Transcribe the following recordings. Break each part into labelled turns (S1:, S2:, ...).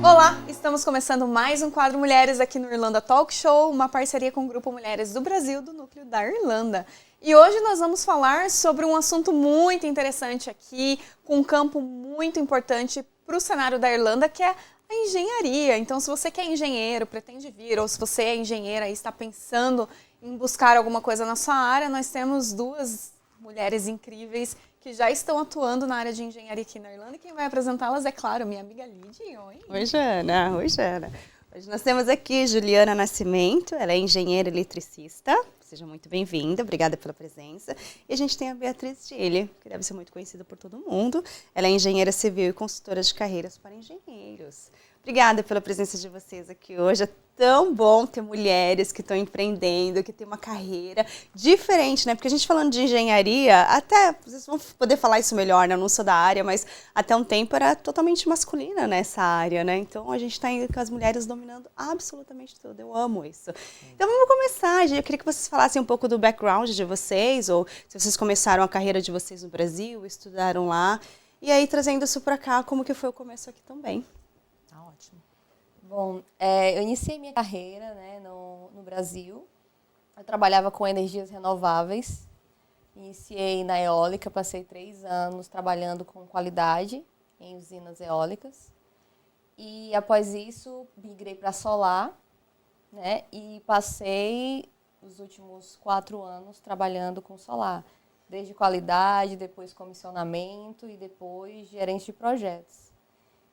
S1: Olá, estamos começando mais um quadro Mulheres aqui no Irlanda Talk Show, uma parceria com o Grupo Mulheres do Brasil, do Núcleo da Irlanda. E hoje nós vamos falar sobre um assunto muito interessante aqui, com um campo muito importante para o cenário da Irlanda, que é a engenharia. Então, se você que é engenheiro, pretende vir, ou se você é engenheira e está pensando em buscar alguma coisa na sua área, nós temos duas mulheres incríveis que já estão atuando na área de engenharia aqui na Irlanda. E quem vai apresentá-las é, claro, minha amiga Lidy. Oi.
S2: Oi, Jana. Oi, Jana. Hoje nós temos aqui Juliana Nascimento, ela é engenheira eletricista. Seja muito bem-vinda, obrigada pela presença. E a gente tem a Beatriz Gille, que deve ser muito conhecida por todo mundo. Ela é engenheira civil e consultora de carreiras para engenheiros. Obrigada pela presença de vocês aqui hoje. É tão bom ter mulheres que estão empreendendo, que têm uma carreira diferente, né? Porque a gente falando de engenharia, até, vocês vão poder falar isso melhor, né? Eu não sou da área, mas até um tempo era totalmente masculina nessa área, né? Então a gente está indo com as mulheres dominando absolutamente tudo. Eu amo isso. Então vamos começar. Eu queria que vocês falassem um pouco do background de vocês, ou se vocês começaram a carreira de vocês no Brasil, estudaram lá, e aí trazendo isso para cá, como que foi o começo aqui também.
S3: Ótimo. Bom, eu iniciei minha carreira, né, no Brasil. Eu trabalhava com energias renováveis. Iniciei na eólica, passei 3 anos trabalhando com qualidade em usinas eólicas. E após isso, migrei para solar, né, e passei os últimos 4 anos trabalhando com solar. Desde qualidade, depois comissionamento e depois gerente de projetos.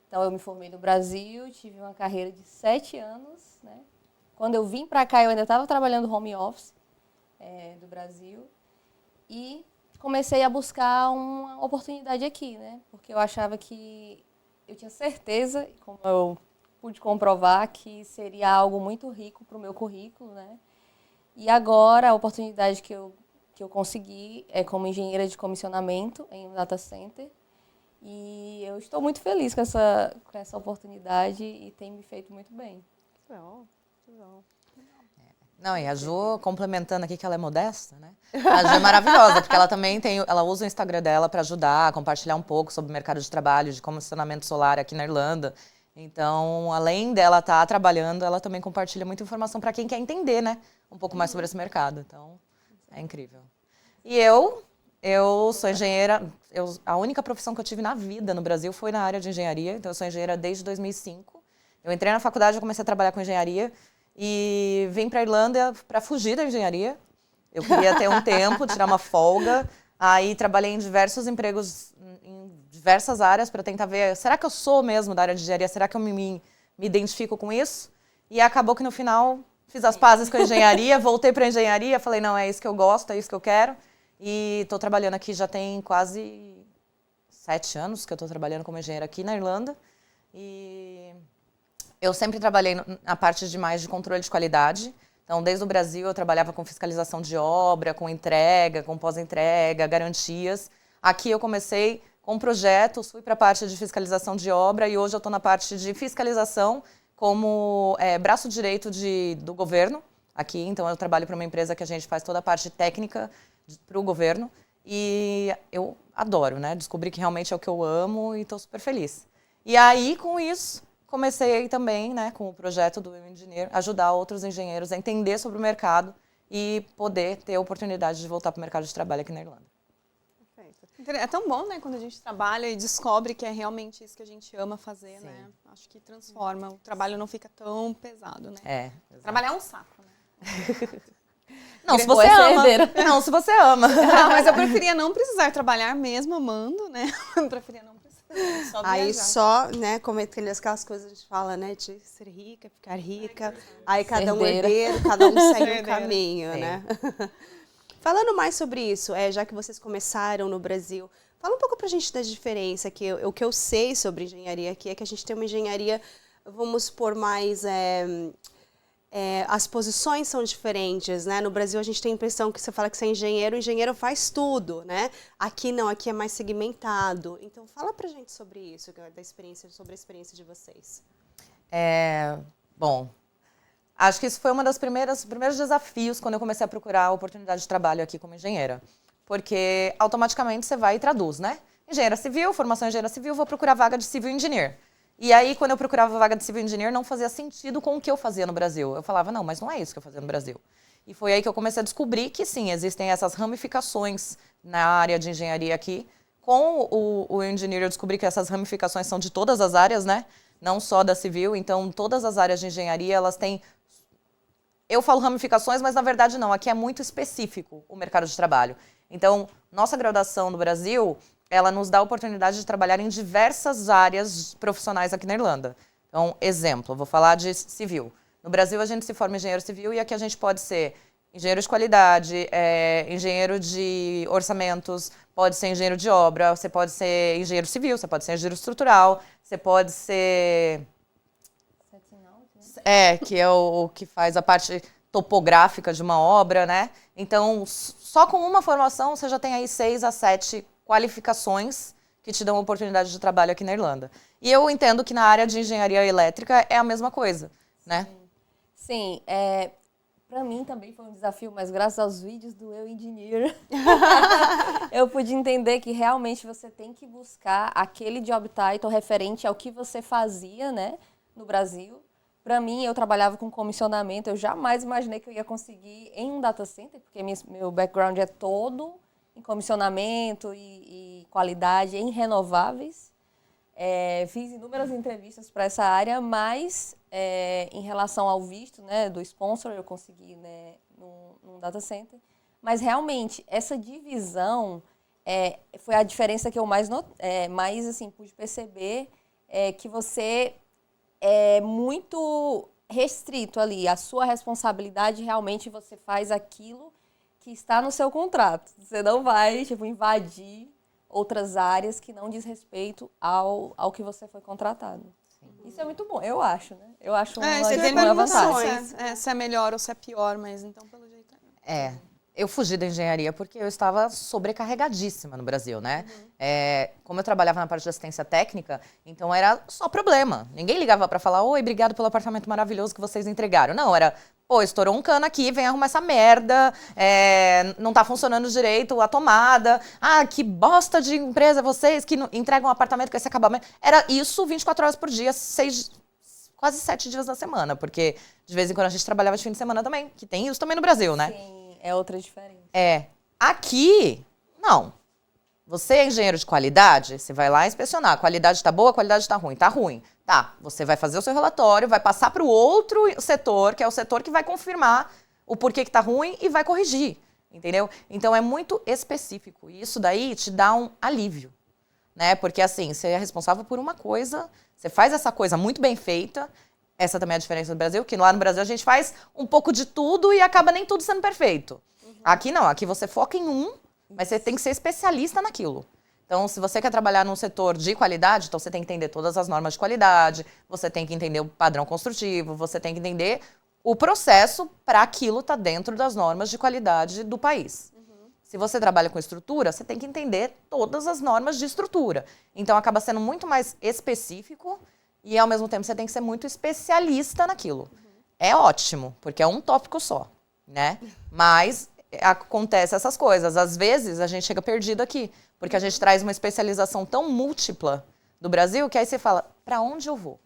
S3: Então, eu me formei no Brasil, tive uma carreira de 7 anos, né? Quando eu vim para cá, eu ainda estava trabalhando home office do Brasil e comecei a buscar uma oportunidade aqui, né? Porque eu achava que eu tinha certeza, como eu pude comprovar, que seria algo muito rico para o meu currículo, né? E agora, a oportunidade que eu consegui é como engenheira de comissionamento em um data center. E eu estou muito feliz com essa oportunidade e tem me feito muito bem.
S2: Bom.
S4: Não, e a Ju, complementando aqui que ela é modesta, né? A Ju é maravilhosa, porque ela também ela usa o Instagram dela para ajudar, a compartilhar um pouco sobre o mercado de trabalho, de comissionamento solar aqui na Irlanda. Então, além dela estar trabalhando, ela também compartilha muita informação para quem quer entender, né? Um pouco mais sobre esse mercado. Então, é incrível. E eu sou engenheira, a única profissão que eu tive na vida no Brasil foi na área de engenharia, então eu sou engenheira desde 2005. Eu entrei na faculdade, eu comecei a trabalhar com engenharia e vim para a Irlanda para fugir da engenharia. Eu queria ter um tempo, tirar uma folga, aí trabalhei em diversos empregos, em diversas áreas para tentar ver, será que eu sou mesmo da área de engenharia, será que eu me identifico com isso? E acabou que no final fiz as pazes com a engenharia, voltei para a engenharia, falei, não, é isso que eu gosto, é isso que eu quero. E estou trabalhando aqui, já tem quase 7 anos que eu estou trabalhando como engenheira aqui na Irlanda. E eu sempre trabalhei na parte de controle de qualidade. Então, desde o Brasil, eu trabalhava com fiscalização de obra, com entrega, com pós-entrega, garantias. Aqui eu comecei com projetos, fui para a parte de fiscalização de obra e hoje eu estou na parte de fiscalização como braço direito do governo aqui. Então, eu trabalho para uma empresa que a gente faz toda a parte técnica para o governo e eu adoro, né? Descobri que realmente é o que eu amo e estou super feliz. E aí, com isso, comecei também, né, com o projeto do Eu Engineer, ajudar outros engenheiros a entender sobre o mercado e poder ter a oportunidade de voltar para o mercado de trabalho aqui na Irlanda.
S1: É tão bom, né, quando a gente trabalha e descobre que é realmente isso que a gente ama fazer,
S4: Sim.
S1: né? Acho que transforma, o trabalho não fica tão pesado, né?
S4: Exato.
S1: Trabalhar é um saco, né?
S4: Não, se você ama. Não, se você ama.
S1: Não, mas eu preferia não precisar trabalhar mesmo amando, né? Eu preferia não precisar, só
S2: Aí
S1: viajar.
S2: só, né, como aquelas coisas que a gente fala, né, de ser rica, ficar rica, aí cada um
S3: Herdeira.
S2: herdeiro, cada um segue um
S1: Herdeira.
S2: caminho,
S4: Sim.
S2: né? Falando mais sobre isso, já que vocês começaram no Brasil, fala um pouco pra gente da diferença, o que eu sei sobre engenharia aqui é que a gente tem uma engenharia, vamos supor, mais as posições são diferentes, né? No Brasil a gente tem a impressão que você fala que você é engenheiro, o engenheiro faz tudo, né? Aqui não, aqui é mais segmentado. Então fala pra gente sobre isso, sobre a experiência de vocês.
S4: Bom, acho que isso foi um dos primeiros desafios quando eu comecei a procurar a oportunidade de trabalho aqui como engenheira. Porque automaticamente você vai e traduz, né? Engenheira civil, formação em engenheira civil, vou procurar vaga de civil engineer. E aí, quando eu procurava vaga de civil engineer, não fazia sentido com o que eu fazia no Brasil. Eu falava, não, mas não é isso que eu fazia no Brasil. E foi aí que eu comecei a descobrir que, sim, existem essas ramificações na área de engenharia aqui. Com o engineer, eu descobri que essas ramificações são de todas as áreas, né? Não só da civil. Então, todas as áreas de engenharia, elas têm... Eu falo ramificações, mas na verdade não. Aqui é muito específico o mercado de trabalho. Então, nossa graduação no Brasil... ela nos dá a oportunidade de trabalhar em diversas áreas profissionais aqui na Irlanda. Então, exemplo, vou falar de civil. No Brasil, a gente se forma engenheiro civil e aqui a gente pode ser engenheiro de qualidade, engenheiro de orçamentos, pode ser engenheiro de obra, você pode ser engenheiro civil, você pode ser engenheiro estrutural, você pode ser... que é o que faz a parte topográfica de uma obra, né? Então, só com uma formação, você já tem aí 6 a 7 qualificações que te dão oportunidade de trabalho aqui na Irlanda. E eu entendo que na área de engenharia elétrica é a mesma coisa, né?
S3: Sim, para mim também foi um desafio, mas graças aos vídeos do Eu Engineer, eu pude entender que realmente você tem que buscar aquele job title referente ao que você fazia, né, no Brasil. Para mim, eu trabalhava com comissionamento, eu jamais imaginei que eu ia conseguir em um data center, porque meu background é todo em comissionamento e qualidade em renováveis. Fiz inúmeras entrevistas para essa área, mas em relação ao visto, né, do sponsor, eu consegui, né, num data center. Mas realmente, essa divisão foi a diferença que eu mais assim, pude perceber, que você é muito restrito ali. A sua responsabilidade, realmente, você faz aquilo que está no seu contrato. Você não vai, invadir outras áreas que não diz respeito ao que você foi contratado. Sim. Isso é muito bom, eu acho, né? Eu acho uma vantagem.
S1: Se é melhor ou se é pior, mas então pelo jeito...
S4: Eu fugi da engenharia porque eu estava sobrecarregadíssima no Brasil, né? Como eu trabalhava na parte de assistência técnica, então era só problema. Ninguém ligava para falar, oi, obrigado pelo apartamento maravilhoso que vocês entregaram. Não, era, pô, estourou um cano aqui, vem arrumar essa merda, não tá funcionando direito a tomada. Ah, que bosta de empresa vocês que entregam um apartamento com esse acabamento. Era isso 24 horas por dia, quase 7 dias da semana, porque de vez em quando a gente trabalhava de fim de semana também, que tem isso também no Brasil, né?
S3: Sim. É outra diferença.
S4: Aqui, não. Você é engenheiro de qualidade, você vai lá inspecionar. A qualidade está boa, a qualidade está ruim. Está ruim. Tá, você vai fazer o seu relatório, vai passar para o outro setor, que é o setor que vai confirmar o porquê que está ruim e vai corrigir. Entendeu? Então, é muito específico. E isso daí te dá um alívio. Né? Porque, assim, você é responsável por uma coisa, você faz essa coisa muito bem feita. Essa também é a diferença do Brasil, que lá no Brasil a gente faz um pouco de tudo e acaba nem tudo sendo perfeito. Aqui não, aqui você foca em mas você tem que ser especialista naquilo. Então, se você quer trabalhar num setor de qualidade, então você tem que entender todas as normas de qualidade, você tem que entender o padrão construtivo, você tem que entender o processo para aquilo estar dentro das normas de qualidade do país. Se você trabalha com estrutura, você tem que entender todas as normas de estrutura. Então, acaba sendo muito mais específico. E, ao mesmo tempo, você tem que ser muito especialista naquilo. É ótimo, porque é um tópico só, né? Mas acontece essas coisas. Às vezes, a gente chega perdido aqui, porque a gente traz uma especialização tão múltipla do Brasil, que aí você fala, para onde eu vou?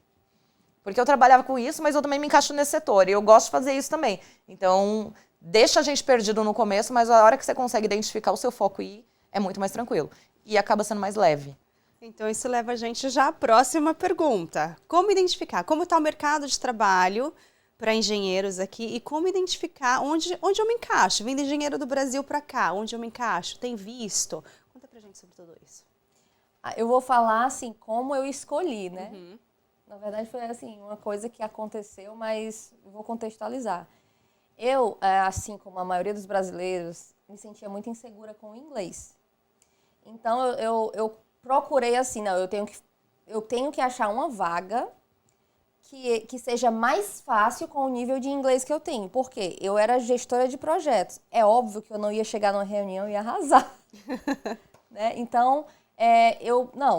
S4: Porque eu trabalhava com isso, mas eu também me encaixo nesse setor, e eu gosto de fazer isso também. Então, deixa a gente perdido no começo, mas a hora que você consegue identificar o seu foco e ir, é muito mais tranquilo. E acaba sendo mais leve.
S2: Então, isso leva a gente já à próxima pergunta. Como identificar? Como está o mercado de trabalho para engenheiros aqui e como identificar onde eu me encaixo? Vindo engenheiro do Brasil para cá, onde eu me encaixo? Tem visto? Conta pra gente sobre tudo isso.
S3: Eu vou falar, assim, como eu escolhi, né? Na verdade, foi, assim, uma coisa que aconteceu, mas vou contextualizar. Eu, assim como a maioria dos brasileiros, me sentia muito insegura com o inglês. Então, eu procurei assim, não, eu tenho que achar uma vaga que seja mais fácil com o nível de inglês que eu tenho. Por quê? Eu era gestora de projetos. É óbvio que eu não ia chegar numa reunião e arrasar. Né? Então,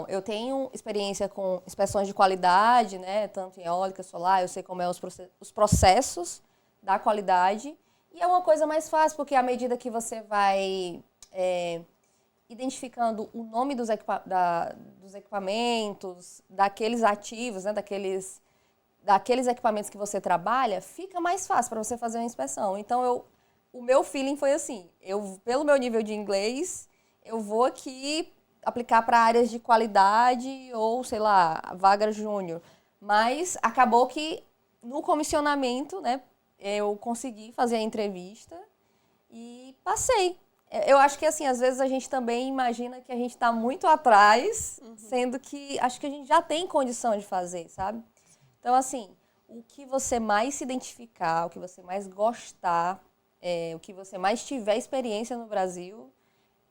S3: eu tenho experiência com inspeções de qualidade, né? Tanto em eólica, solar, eu sei como é os processos da qualidade. E é uma coisa mais fácil, porque à medida que você vai identificando o nome dos equipamentos, daqueles ativos, né? daqueles equipamentos que você trabalha, fica mais fácil para você fazer uma inspeção. Então, o meu feeling foi assim, pelo meu nível de inglês, eu vou aqui aplicar para áreas de qualidade ou, sei lá, vaga júnior. Mas acabou que no comissionamento, né, eu consegui fazer a entrevista e passei. Eu acho que, assim, às vezes a gente também imagina que a gente está muito atrás, sendo que acho que a gente já tem condição de fazer, sabe? Então, assim, o que você mais se identificar, o que você mais gostar, o que você mais tiver experiência no Brasil,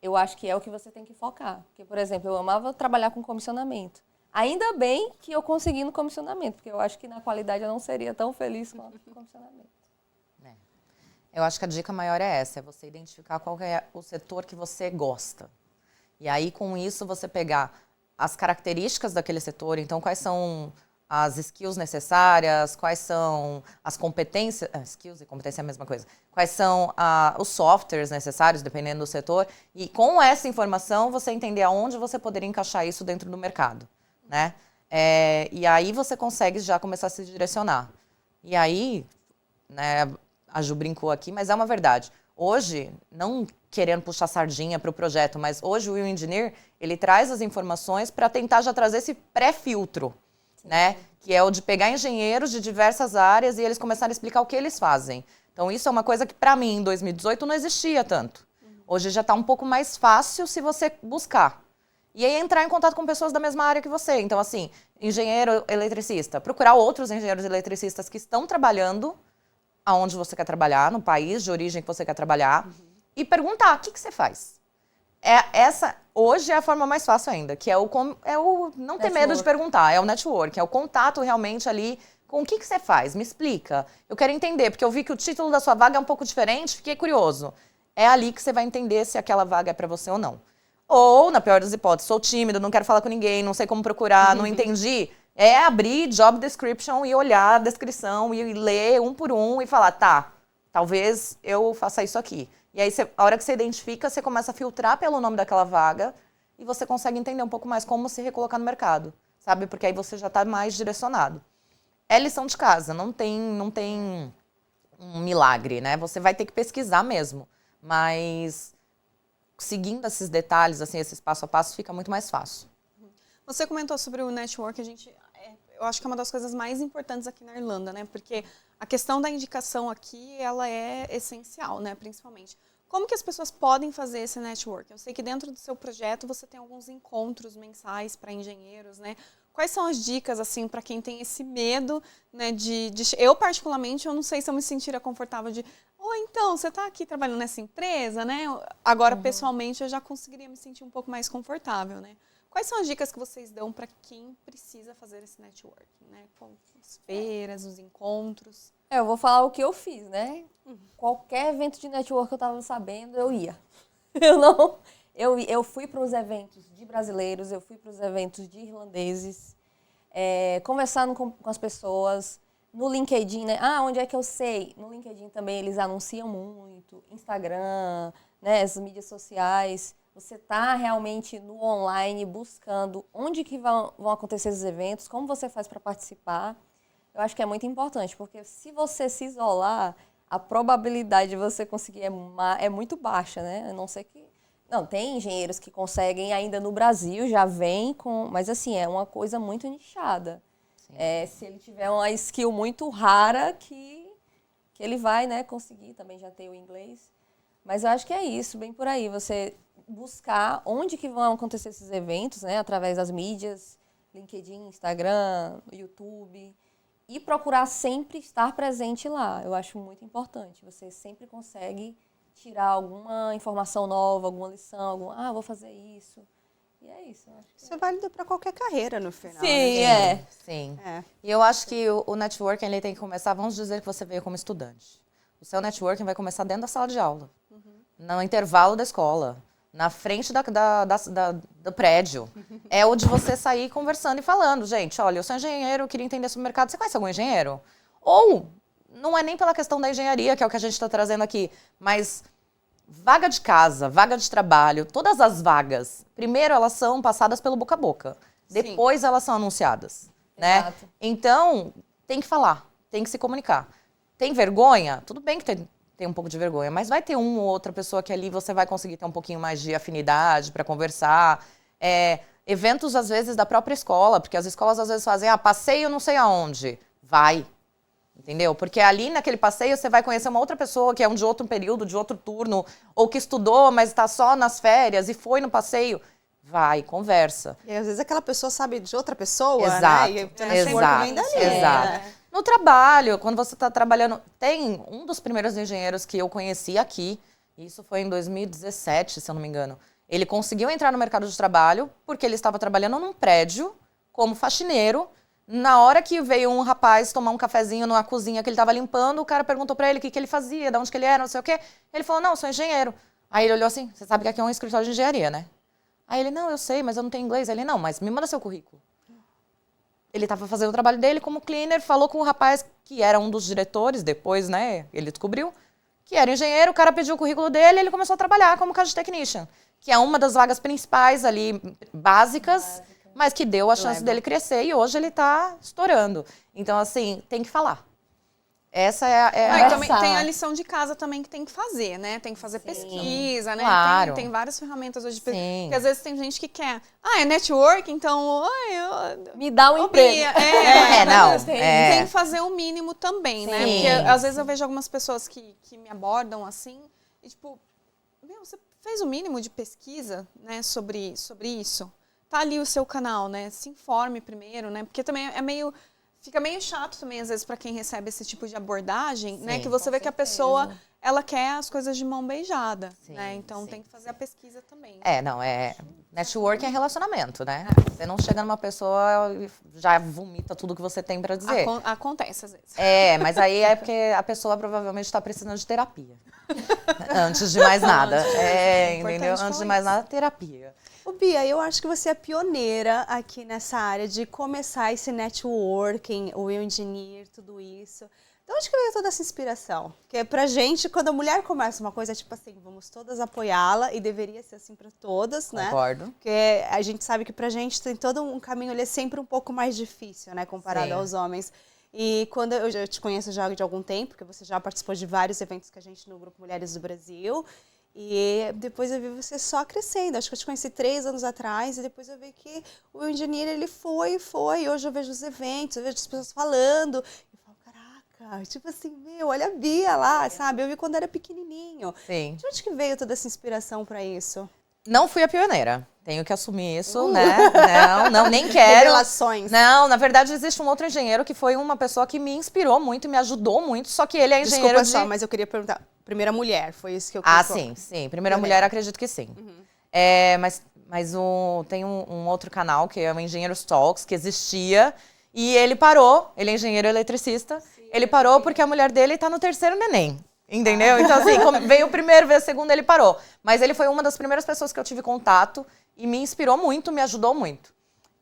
S3: eu acho que é o que você tem que focar. Porque, por exemplo, eu amava trabalhar com comissionamento. Ainda bem que eu consegui no comissionamento, porque eu acho que na qualidade eu não seria tão feliz quanto no comissionamento.
S4: Eu acho que a dica maior é essa, é você identificar qual é o setor que você gosta. E aí, com isso, você pegar as características daquele setor, então quais são as skills necessárias, quais são as competências, skills e competência é a mesma coisa, quais são os softwares necessários, dependendo do setor, e com essa informação você entender aonde você poderia encaixar isso dentro do mercado, né? E aí você consegue já começar a se direcionar. E aí, né, a Ju brincou aqui, mas é uma verdade. Hoje, não querendo puxar sardinha para o projeto, mas hoje o Will Engineer, ele traz as informações para tentar já trazer esse pré-filtro, né? Que é o de pegar engenheiros de diversas áreas e eles começarem a explicar o que eles fazem. Então, isso é uma coisa que, para mim, em 2018, não existia tanto. Hoje já está um pouco mais fácil se você buscar. E aí, entrar em contato com pessoas da mesma área que você. Então, assim, engenheiro eletricista, procurar outros engenheiros eletricistas que estão trabalhando aonde você quer trabalhar, no país de origem que você quer trabalhar, e perguntar, o que você faz? Essa, hoje, é a forma mais fácil ainda, que é o não ter medo de perguntar, é o network, é o contato realmente ali com o que você faz, me explica. Eu quero entender, porque eu vi que o título da sua vaga é um pouco diferente, fiquei curioso. É ali que você vai entender se aquela vaga é para você ou não. Ou, na pior das hipóteses, sou tímido, não quero falar com ninguém, não sei como procurar, não entendi. É abrir job description e olhar a descrição e ler um por um e falar, tá, talvez eu faça isso aqui. E aí, a hora que você identifica, você começa a filtrar pelo nome daquela vaga e você consegue entender um pouco mais como se recolocar no mercado, sabe? Porque aí você já está mais direcionado. É lição de casa, não tem um milagre, né? Você vai ter que pesquisar mesmo, mas seguindo esses detalhes, assim, esses passo a passo, fica muito mais fácil.
S1: Você comentou sobre o network, eu acho que é uma das coisas mais importantes aqui na Irlanda, né? Porque a questão da indicação aqui, ela é essencial, né? Principalmente. Como que as pessoas podem fazer esse network? Eu sei que dentro do seu projeto você tem alguns encontros mensais para engenheiros, né? Quais são as dicas, assim, para quem tem esse medo, né? Eu, particularmente, eu não sei se eu me sentiria confortável de... então, você está aqui trabalhando nessa empresa, né? Agora, pessoalmente, eu já conseguiria me sentir um pouco mais confortável, né? Quais são as dicas que vocês dão para quem precisa fazer esse networking, né? Com as feiras, os encontros?
S3: Eu vou falar o que eu fiz, né? Qualquer evento de network que eu estava sabendo, eu ia. Eu fui para os eventos de brasileiros, eu fui para os eventos de irlandeses, conversando com as pessoas. No LinkedIn, né? Onde é que eu sei? No LinkedIn também eles anunciam muito, Instagram, né? As mídias sociais. Você está realmente no online buscando onde que vão acontecer esses eventos, como você faz para participar. Eu acho que é muito importante, porque se você se isolar, a probabilidade de você conseguir é muito baixa, né? A não ser que... Não, tem engenheiros que conseguem ainda no Brasil, já vem com... Mas assim, é uma coisa muito nichada. Se ele tiver uma skill muito rara, que ele vai, né, conseguir também já ter o inglês. Mas eu acho que é isso, bem por aí. Você buscar onde que vão acontecer esses eventos, né, através das mídias, LinkedIn, Instagram, YouTube, e procurar sempre estar presente lá. Eu acho muito importante. Você sempre consegue tirar alguma informação nova, alguma lição, vou fazer isso. E é isso, eu acho que
S2: Isso é válido para qualquer carreira, no final.
S3: Sim,
S2: né?
S4: Sim.
S2: É.
S4: E eu acho que o networking ele tem que começar, vamos dizer que você veio como estudante. O seu networking vai começar dentro da sala de aula, no intervalo da escola, na frente do prédio. É o de você sair conversando e falando, gente, olha, eu sou engenheiro, eu queria entender sobre o mercado, você conhece algum engenheiro? Ou, não é nem pela questão da engenharia, que é o que a gente está trazendo aqui, mas vaga de casa, vaga de trabalho, todas as vagas, primeiro elas são passadas pelo boca a boca, depois elas são anunciadas, né?
S3: Exato.
S4: Então, tem que falar, tem que se comunicar. Tem vergonha? Tudo bem que tem um pouco de vergonha, mas vai ter uma ou outra pessoa que ali você vai conseguir ter um pouquinho mais de afinidade para conversar. Eventos, às vezes, da própria escola, porque as escolas, às vezes, fazem, passeio não sei aonde. Vai. Entendeu? Porque ali, naquele passeio, você vai conhecer uma outra pessoa que é de outro período, de outro turno, ou que estudou, mas está só nas férias e foi no passeio. Vai, conversa.
S2: E às vezes aquela pessoa sabe de outra pessoa,
S4: Exato,
S2: né? E o
S4: exato,
S2: network vem dali.
S4: exato.
S2: né?
S4: No trabalho, quando você está trabalhando... Tem um dos primeiros engenheiros que eu conheci aqui, isso foi em 2017, se eu não me engano. Ele conseguiu entrar no mercado de trabalho porque ele estava trabalhando num prédio como faxineiro. Na hora que veio um rapaz tomar um cafezinho numa cozinha que ele estava limpando, o cara perguntou para ele o que ele fazia, de onde que ele era, não sei o quê. Ele falou, não, eu sou engenheiro. Aí ele olhou assim, você sabe que aqui é um escritório de engenharia, né? Aí ele, não, eu sei, mas eu não tenho inglês. Aí ele, não, mas me manda seu currículo. Ele estava fazendo o trabalho dele como cleaner, falou com o rapaz que era um dos diretores, depois, né, ele descobriu, que era engenheiro, o cara pediu o currículo dele e ele começou a trabalhar como caixa technician, que é uma das vagas principais ali, básicas, mas que deu a chance dele crescer e hoje ele está estourando. Então, assim, tem que falar. Essa
S1: E também tem a lição de casa também que tem que fazer, né? Tem que fazer pesquisa, né?
S4: Claro.
S1: Tem várias ferramentas hoje de pesquisa.
S4: Sim.
S1: Porque às vezes tem gente que quer, é network, então,
S3: Me dá um
S1: Ô,
S3: emprego.
S1: Bia,
S4: não,
S1: tem que fazer o mínimo também, né?
S4: Sim.
S1: Porque às vezes eu vejo algumas pessoas que me abordam assim, e tipo, meu, você fez o mínimo de pesquisa, né, sobre isso? Tá ali o seu canal, né? Se informe primeiro, né? Porque também fica meio chato também, às vezes, para quem recebe esse tipo de abordagem, né? Que você vê que a pessoa, ela quer as coisas de mão beijada, né? Então tem que fazer a pesquisa também.
S4: Networking é relacionamento, né? Você não chega numa pessoa e já vomita tudo que você tem para dizer.
S1: Acontece, às vezes.
S4: Mas aí é porque a pessoa provavelmente está precisando de terapia. Antes de mais nada. Entendeu? Antes de mais nada, terapia.
S2: Ô, Bia, eu acho que você é pioneira aqui nessa área de começar esse networking, o engineer, tudo isso. De onde que veio toda essa inspiração? Porque pra gente, quando a mulher começa uma coisa, é tipo assim, vamos todas apoiá-la e deveria ser assim pra todas, né?
S4: Concordo.
S2: Porque a gente sabe que pra gente tem todo um caminho, ele é sempre um pouco mais difícil, né? Comparado aos homens. E quando eu já te conheço já de algum tempo, porque você já participou de vários eventos que a gente no Grupo Mulheres do Brasil. E depois eu vi você só crescendo. Acho que eu te conheci 3 anos atrás e depois eu vi que o engenheiro, ele foi. E hoje eu vejo os eventos, eu vejo as pessoas falando. Eu falo, caraca, tipo assim, olha a Bia lá, sabe? Eu vi quando era pequenininho.
S4: Sim.
S2: De onde que veio toda essa inspiração para isso?
S4: Não fui a pioneira. Tenho que assumir isso, né? Não, nem quero.
S2: Revelações.
S4: Não, na verdade, existe um outro engenheiro que foi uma pessoa que me inspirou muito e me ajou muito, só que ele é engenheiro
S2: Desculpa só, mas eu queria perguntar. Primeira mulher, foi isso que eu queria.
S4: Sim. Primeira mulher, acredito que sim. Mas tem um outro canal, que é o Engenheiros Talks, que existia, e ele parou, ele é engenheiro eletricista, ele parou porque a mulher dele está no 3º neném. Entendeu? Então, assim, veio o primeiro, veio o segundo, ele parou. Mas ele foi uma das primeiras pessoas que eu tive contato e me inspirou muito, me ajudou muito.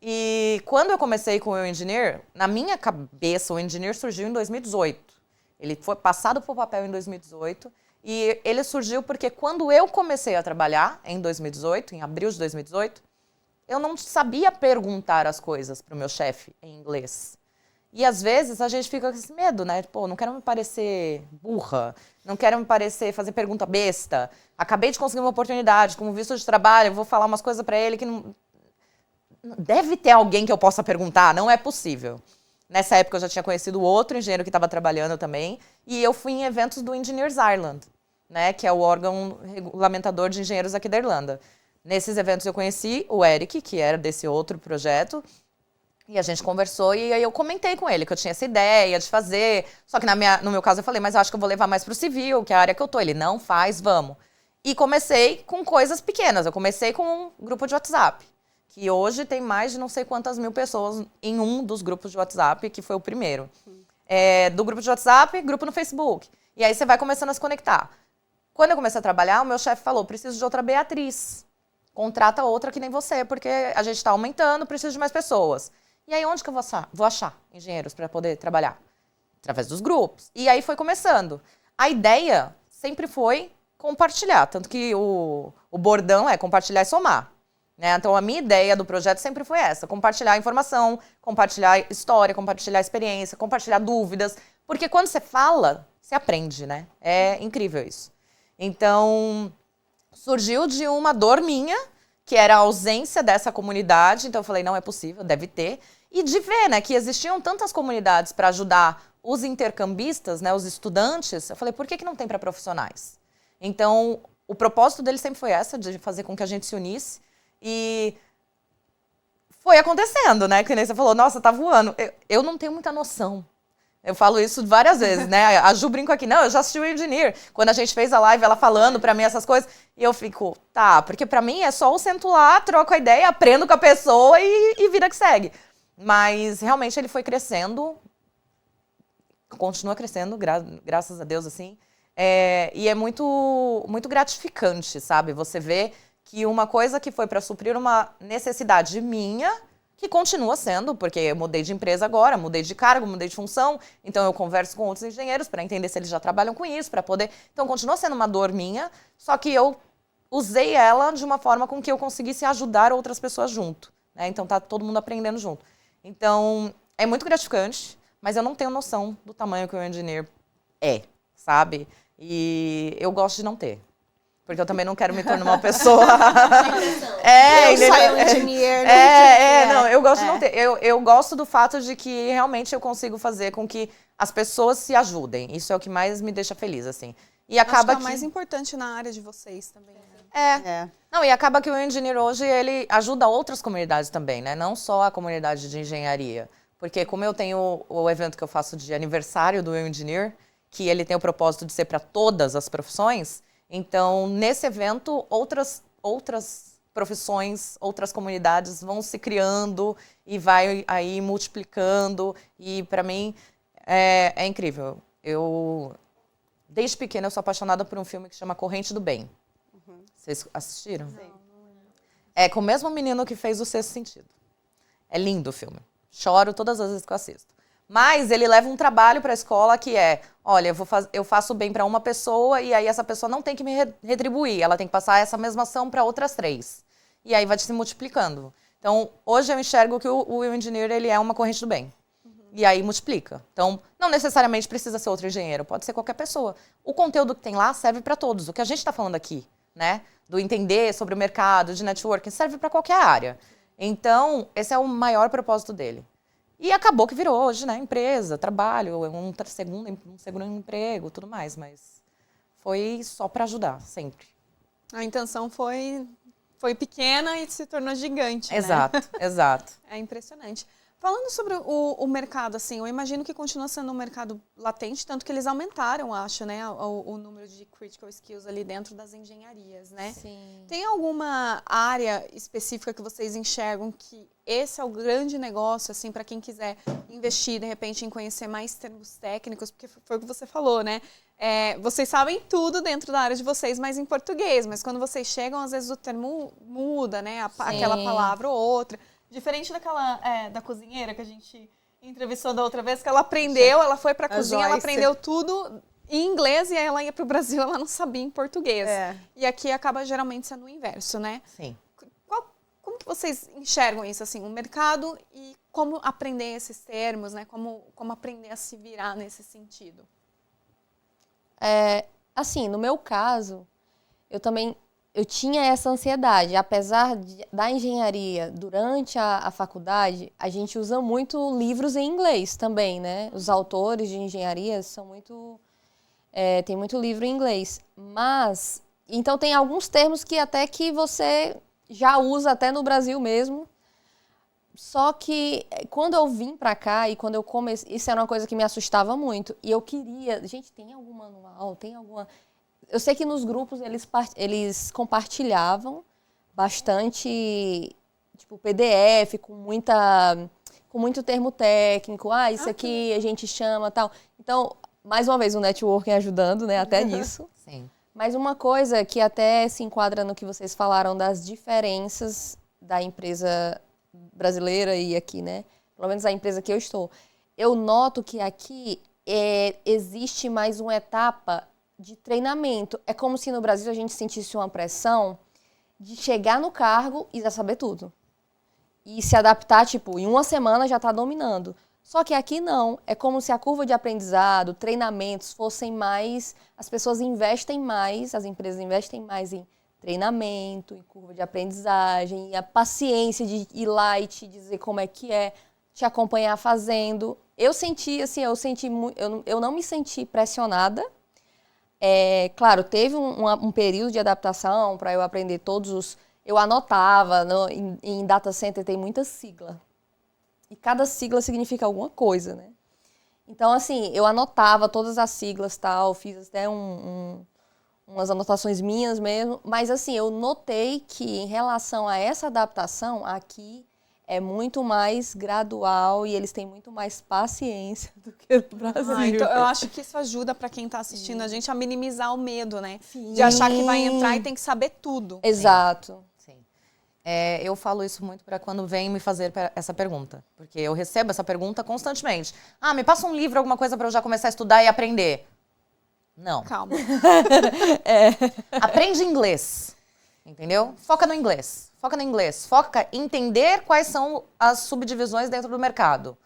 S4: E quando eu comecei com o Engineer, na minha cabeça, o Engineer surgiu em 2018. Ele foi passado para o papel em 2018 e ele surgiu porque quando eu comecei a trabalhar, em 2018, em abril de 2018, eu não sabia perguntar as coisas para o meu chefe em inglês. E às vezes a gente fica com esse medo, né? Pô, não quero me parecer burra, não quero me parecer fazer pergunta besta. Acabei de conseguir uma oportunidade, como visto de trabalho, eu vou falar umas coisas para ele que não... Deve ter alguém que eu possa perguntar, não é possível. Nessa época eu já tinha conhecido outro engenheiro que estava trabalhando também, e eu fui em eventos do Engineers Ireland, né? Que é o órgão regulamentador de engenheiros aqui da Irlanda. Nesses eventos eu conheci o Eric, que era desse outro projeto, e a gente conversou e aí eu comentei com ele que eu tinha essa ideia de fazer. Só que no meu caso eu falei, mas eu acho que eu vou levar mais pro civil, que é a área que eu tô. Ele, não faz, vamos. E comecei com coisas pequenas. Eu comecei com um grupo de WhatsApp. que hoje tem mais de não sei quantas mil pessoas em um dos grupos de WhatsApp, que foi o primeiro. Do grupo de WhatsApp, grupo no Facebook. E aí você vai começando a se conectar. Quando eu comecei a trabalhar, o meu chefe falou, preciso de outra Beatriz. Contrata outra que nem você, porque a gente está aumentando, preciso de mais pessoas. E aí onde que eu vou achar engenheiros para poder trabalhar? Através dos grupos. E aí foi começando. A ideia sempre foi compartilhar, tanto que o bordão é compartilhar e somar. Né? Então, a minha ideia do projeto sempre foi essa, compartilhar informação, compartilhar história, compartilhar experiência, compartilhar dúvidas, porque quando você fala, você aprende, né? É incrível isso. Então, surgiu de uma dor minha, que era a ausência dessa comunidade, então eu falei, não é possível, deve ter, e de ver, né, que existiam tantas comunidades para ajudar os intercambistas, né, os estudantes, eu falei, por que não tem para profissionais? Então, o propósito dele sempre foi essa, de fazer com que a gente se unisse. E foi acontecendo, né? Que nem você falou, nossa, tá voando. Eu não tenho muita noção. Eu falo isso várias vezes, né? A Ju brinca aqui, não, eu já assisti o Engineer. Quando a gente fez a live, ela falando pra mim essas coisas, e eu fico, tá, porque pra mim é só eu sento lá, troco a ideia, aprendo com a pessoa e vida que segue. Mas realmente ele foi crescendo, continua crescendo, graças a Deus, assim. E é muito, muito gratificante, sabe? Você vê que uma coisa que foi para suprir uma necessidade minha, que continua sendo, porque eu mudei de empresa agora, mudei de cargo, mudei de função, então eu converso com outros engenheiros para entender se eles já trabalham com isso, para poder... Então continua sendo uma dor minha, só que eu usei ela de uma forma com que eu conseguisse ajudar outras pessoas junto. Né? Então tá todo mundo aprendendo junto. Então é muito gratificante, mas eu não tenho noção do tamanho que o Engineer sabe? E eu gosto de não ter. Porque eu também não quero me tornar uma pessoa... eu gosto de não ter. Eu gosto do fato de que realmente eu consigo fazer com que as pessoas se ajudem. Isso é o que mais me deixa feliz, assim. E acaba
S1: Acho que é o mais importante na área de vocês também. Né?
S4: Não, e acaba que o Engineer hoje, ele ajuda outras comunidades também, né? Não só a comunidade de engenharia. Porque como eu tenho o evento que eu faço de aniversário do Engineer, que ele tem o propósito de ser para todas as profissões, então, nesse evento, outras profissões, outras comunidades vão se criando e vai aí multiplicando. E, para mim, é incrível. Desde pequena, eu sou apaixonada por um filme que chama Corrente do Bem. Vocês assistiram?
S2: Sim.
S4: É com o mesmo menino que fez O Sexto Sentido. É lindo o filme. Choro todas as vezes que eu assisto. Mas ele leva um trabalho para a escola que é, olha, eu faço bem para uma pessoa e aí essa pessoa não tem que me retribuir, ela tem que passar essa mesma ação para outras 3. E aí vai se multiplicando. Então, hoje eu enxergo que o Engineer, ele é uma corrente do bem. E aí multiplica. Então, não necessariamente precisa ser outro engenheiro, pode ser qualquer pessoa. O conteúdo que tem lá serve para todos. O que a gente está falando aqui, né? Do entender sobre o mercado, de networking, serve para qualquer área. Então, esse é o maior propósito dele. E acabou que virou hoje, né? Empresa, trabalho, um segundo emprego, tudo mais. Mas foi só para ajudar, sempre.
S1: A intenção foi pequena e se tornou gigante,
S4: Exato,
S1: né?
S4: Exato.
S1: É impressionante. Falando sobre o mercado, assim, eu imagino que continua sendo um mercado latente, tanto que eles aumentaram, acho, né, o número de critical skills ali dentro das engenharias, né?
S3: Sim.
S1: Tem alguma área específica que vocês enxergam que esse é o grande negócio, assim, para quem quiser investir, de repente, em conhecer mais termos técnicos, porque foi o que você falou, né? Vocês sabem tudo dentro da área de vocês, mas em português, mas quando vocês chegam, às vezes o termo muda, né? Aquela palavra ou outra. Diferente daquela da cozinheira que a gente entrevistou da outra vez, que ela aprendeu, ela foi pra cozinha, ela aprendeu tudo em inglês e aí ela ia pro Brasil, ela não sabia em português. E aqui acaba geralmente sendo o inverso, né?
S4: Sim.
S1: Como que vocês enxergam isso, assim, o mercado e como aprender esses termos, né? Como aprender a se virar nesse sentido?
S3: Assim, no meu caso, eu tinha essa ansiedade. Apesar da engenharia, durante a faculdade, a gente usa muito livros em inglês também, né? Os autores de engenharia são muito... tem muito livro em inglês. Mas, então tem alguns termos que até que você já usa até no Brasil mesmo. Só que quando eu vim pra cá e quando eu comecei... Isso era uma coisa que me assustava muito. E eu queria... Gente, tem algum manual? Tem alguma... Eu sei que nos grupos eles compartilhavam bastante tipo, PDF, com muito termo técnico. Isso aqui a gente chama, tal. Então, mais uma vez, o networking ajudando, né, até nisso.
S4: Sim.
S3: Mas uma coisa que até se enquadra no que vocês falaram das diferenças da empresa brasileira e aqui, né? Pelo menos a empresa que eu estou. Eu noto que aqui existe mais uma etapa de treinamento. É como se no Brasil a gente sentisse uma pressão de chegar no cargo e já saber tudo. E se adaptar, tipo, em uma semana já está dominando. Só que aqui não. É como se a curva de aprendizado, treinamentos fossem mais... As pessoas investem mais, as empresas investem mais em treinamento, em curva de aprendizagem, e a paciência de ir lá e te dizer como é que é, te acompanhar fazendo. Eu senti, assim, eu não me senti pressionada. Claro, teve um período de adaptação para eu aprender todos os... Eu anotava, em data center tem muita sigla. E cada sigla significa alguma coisa, né? Então, assim, eu anotava todas as siglas, tal, fiz até umas anotações minhas mesmo. Mas, assim, eu notei que em relação a essa adaptação, aqui é muito mais gradual e eles têm muito mais paciência do que no Brasil.
S1: Então, eu acho que isso ajuda para quem está assistindo a gente a minimizar o medo, né? Sim. De achar que vai entrar e tem que saber tudo.
S3: Exato.
S4: Sim. Eu falo isso muito para quando vem me fazer essa pergunta. Porque eu recebo essa pergunta constantemente. Me passa um livro, alguma coisa para eu já começar a estudar e aprender. Não.
S1: Calma.
S4: Aprende inglês. Entendeu? Foca no inglês. Foca no inglês. Foca em entender quais são as subdivisões dentro do mercado.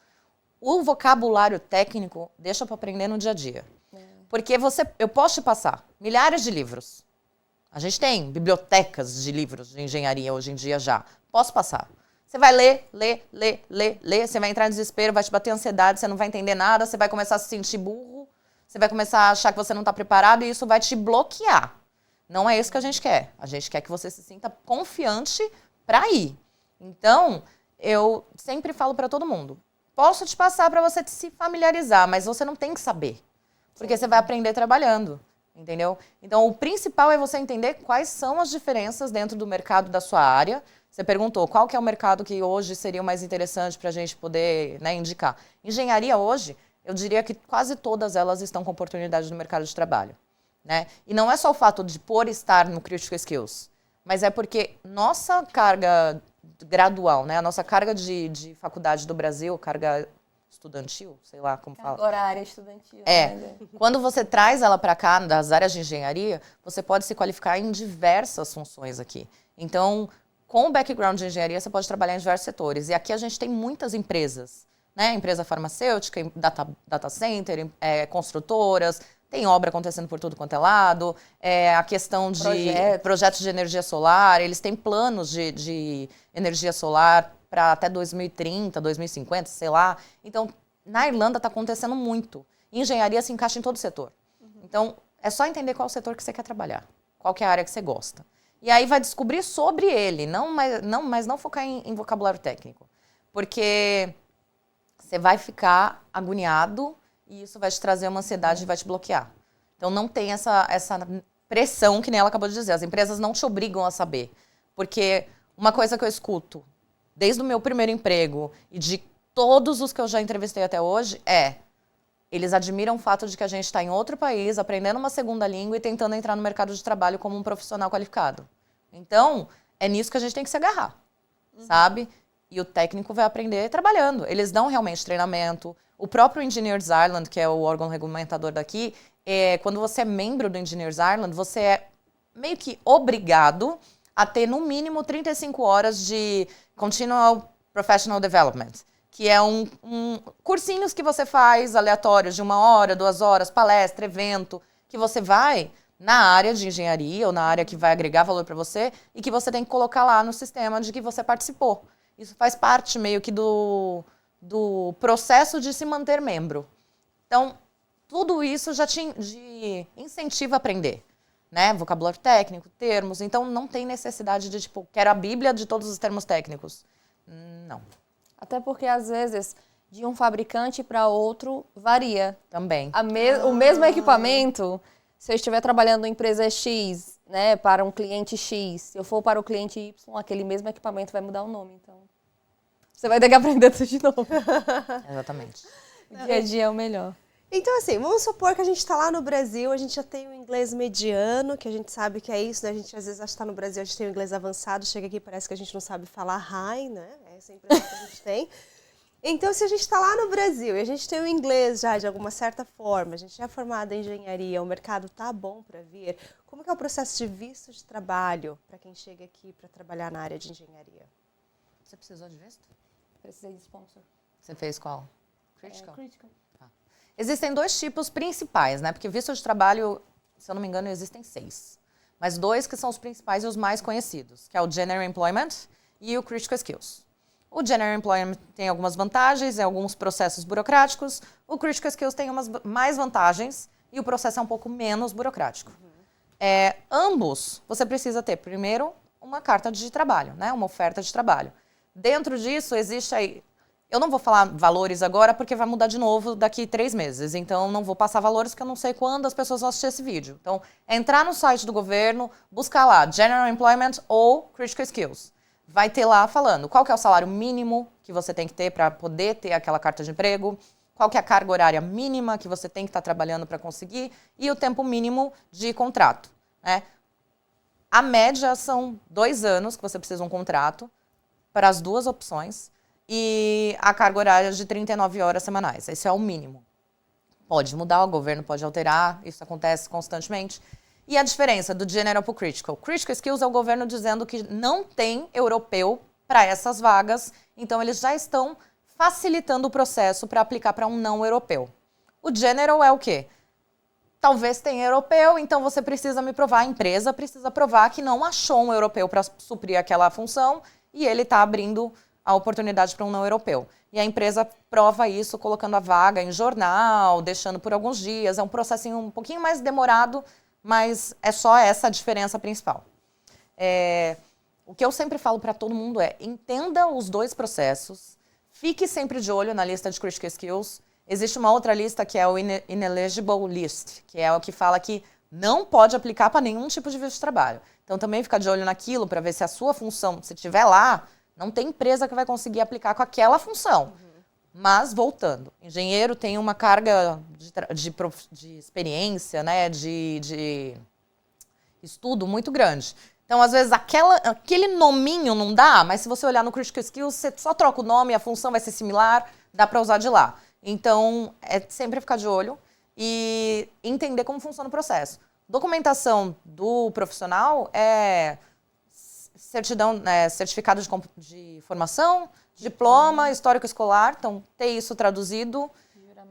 S4: O vocabulário técnico deixa para aprender no dia a dia. Porque eu posso te passar milhares de livros. A gente tem bibliotecas de livros de engenharia hoje em dia já. Posso passar. Você vai ler. Você vai entrar em desespero, vai te bater ansiedade, você não vai entender nada, você vai começar a se sentir burro, você vai começar a achar que você não está preparado e isso vai te bloquear. Não é isso que a gente quer. A gente quer que você se sinta confiante para ir. Então, eu sempre falo para todo mundo, posso te passar para você se familiarizar, mas você não tem que saber. Porque você vai aprender trabalhando. Entendeu? Então, o principal é você entender quais são as diferenças dentro do mercado da sua área. Você perguntou qual que é o mercado que hoje seria o mais interessante para a gente poder, né, indicar. Engenharia hoje, eu diria que quase todas elas estão com oportunidade no mercado de trabalho. Né? E não é só o fato de estar no Critical Skills, mas é porque nossa carga gradual, né, a nossa carga de faculdade do Brasil, carga estudantil, sei lá como fala.
S3: Horária estudantil. Né?
S4: Quando você traz ela para cá, das áreas de engenharia, você pode se qualificar em diversas funções aqui. Então, com o background de engenharia, você pode trabalhar em diversos setores. E aqui a gente tem muitas empresas, né? Empresa farmacêutica, data center, construtoras, tem obra acontecendo por tudo quanto é lado, a questão de projetos de energia solar, eles têm planos de energia solar para até 2030, 2050, sei lá. Então, na Irlanda está acontecendo muito. Engenharia se encaixa em todo setor. Então, é só entender qual setor que você quer trabalhar, qual que é a área que você gosta. E aí vai descobrir sobre ele, mas não focar em vocabulário técnico. Porque você vai ficar agoniado e isso vai te trazer uma ansiedade e vai te bloquear. Então, não tem essa pressão que nem ela acabou de dizer. As empresas não te obrigam a saber. Porque uma coisa que eu escuto desde o meu primeiro emprego e de todos os que eu já entrevistei até hoje eles admiram o fato de que a gente está em outro país, aprendendo uma segunda língua e tentando entrar no mercado de trabalho como um profissional qualificado. Então, é nisso que a gente tem que se agarrar, sabe? E o técnico vai aprender trabalhando. Eles dão realmente treinamento. O próprio Engineers Ireland, que é o órgão regulamentador daqui, quando você é membro do Engineers Ireland, você é meio que obrigado a ter no mínimo 35 horas de Continual Professional Development, que é cursinhos que você faz aleatórios de 1 hora, 2 horas, palestra, evento, que você vai na área de engenharia ou na área que vai agregar valor para você e que você tem que colocar lá no sistema de que você participou. Isso faz parte meio que do processo de se manter membro. Então, tudo isso já te incentiva a aprender. Né? Vocabulário técnico, termos. Então, não tem necessidade de, quero a bíblia de todos os termos técnicos. Não.
S3: Até porque, às vezes, de um fabricante para outro, varia.
S4: Também.
S3: O mesmo equipamento, se eu estiver trabalhando em empresa X, né, para um cliente X. Se eu for para o cliente Y, aquele mesmo equipamento vai mudar o nome. Então, você vai ter que aprender tudo de novo.
S4: Exatamente.
S3: O dia a dia é o melhor.
S5: Então, assim, vamos supor que a gente está lá no Brasil, a gente já tem o inglês mediano, que a gente sabe que é isso, né? A gente às vezes acha que está no Brasil, a gente tem o inglês avançado, chega aqui parece que a gente não sabe falar high, né? Essa é a impressão que a gente tem. Então, se a gente está lá no Brasil e a gente tem o inglês já de alguma certa forma, a gente já é formado em engenharia, o mercado está bom para vir, como que é o processo de visto de trabalho para quem chega aqui para trabalhar na área de engenharia?
S4: Você precisou de visto?
S3: Precisei de sponsor.
S4: Você fez qual? Critical?
S3: Critical.
S4: Existem 2 tipos principais, né? Porque visto de trabalho, se eu não me engano, existem 6. Mas 2 que são os principais e os mais conhecidos, que é o General Employment e o Critical Skills. O General Employment tem algumas vantagens e alguns processos burocráticos. O Critical Skills tem umas mais vantagens e o processo é um pouco menos burocrático. Ambos, você precisa ter, primeiro, uma carta de trabalho, né? Uma oferta de trabalho. Dentro disso, existe aí... Eu não vou falar valores agora, porque vai mudar de novo daqui 3 meses. Então, não vou passar valores, porque eu não sei quando as pessoas vão assistir esse vídeo. Então, é entrar no site do governo, buscar lá General Employment ou Critical Skills. Vai ter lá falando qual que é o salário mínimo que você tem que ter para poder ter aquela carta de emprego, qual que é a carga horária mínima que você tem que estar trabalhando para conseguir e o tempo mínimo de contrato, né? A média são 2 anos que você precisa de um contrato para as 2 opções. E a carga horária de 39 horas semanais. Esse é o mínimo. Pode mudar, o governo pode alterar, isso acontece constantemente. E a diferença do General para o Critical? Critical Skills é o governo dizendo que não tem europeu para essas vagas, então eles já estão facilitando o processo para aplicar para um não europeu. O General é o quê? Talvez tenha europeu, então você precisa me provar, a empresa precisa provar que não achou um europeu para suprir aquela função e ele está abrindo a oportunidade para um não europeu. E a empresa prova isso colocando a vaga em jornal, deixando por alguns dias. É um processinho um pouquinho mais demorado, mas é só essa a diferença principal. O que eu sempre falo para todo mundo é, entenda os 2 processos, fique sempre de olho na lista de Critical Skills. Existe uma outra lista que é o Ineligible List, que é o que fala que não pode aplicar para nenhum tipo de visto de trabalho. Então também fica de olho naquilo para ver se a sua função, se estiver lá, não tem empresa que vai conseguir aplicar com aquela função. Mas, voltando, engenheiro tem uma carga de experiência, né, de estudo muito grande. Então, às vezes, aquele nominho não dá, mas se você olhar no Critical Skills, você só troca o nome, a função vai ser similar, dá para usar de lá. Então, é sempre ficar de olho e entender como funciona o processo. Documentação do profissional é... certidão, certificado de formação, diploma, histórico escolar, então ter isso traduzido,